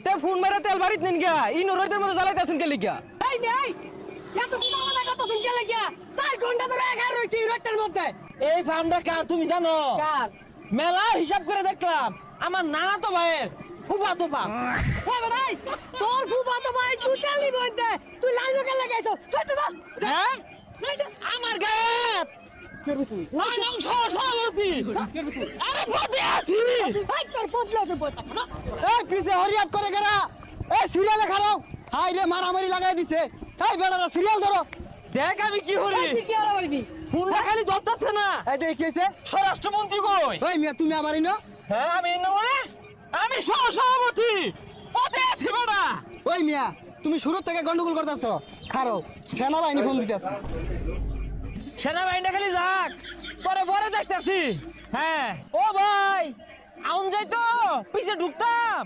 তে ফোন মেরে তেল বাড়িত নিন গিয়া ই নরইদের মধ্যে জ্বালাইতেছেন কে লিগা এই নেই এত সময় না কত শুনকে লাগিয়া 4 ঘন্টা ধরে একা রইছি রট্টার মধ্যে। এই ফার্মটা কার তুমি জানো? কার? মেলা হিসাব করে দেখলাম আমার নানা তো ভাইয়ের ফুফা তো বাপ। এ ভাই তোর ফুফা তো ভাই তুই তেলি বইতে তুই লাইনো কে লাগাইছো সত্যি তো হ্যাঁ আমার গায়ে আমি অংশ সভাপতি আরে পদে আছি। ভাই তোর পদলো তো পদ এই পিছে হরিয়াপ করে গেরা এই সিরিয়ালে খারাপ হাই রে মারামারি লাগাই দিছে এই বেড়ারা সিরিয়াল ধরো দেখ আমি কি করি তুই কি আর হইবি? ফোনটা খালি ধরতেছে না। এই দেখ কি হইছে স্বরাষ্ট্রমন্ত্রী কই? ওই মিয়া তুমি আমারই না হ্যাঁ আমি মানে আমি সহসভাপতি পদে আছি বেটা। ওই মিয়া তুমি শুরু থেকে গন্ডগোল করতেছো খারো সেনাবাহিনী ফোন দিতেছে সেনাবাহিনীটা খালি যাক তোরে পরে দেখতেছি। হ্যাঁ ও ভাই আউন যাই তো পিছে ঢুকতাম।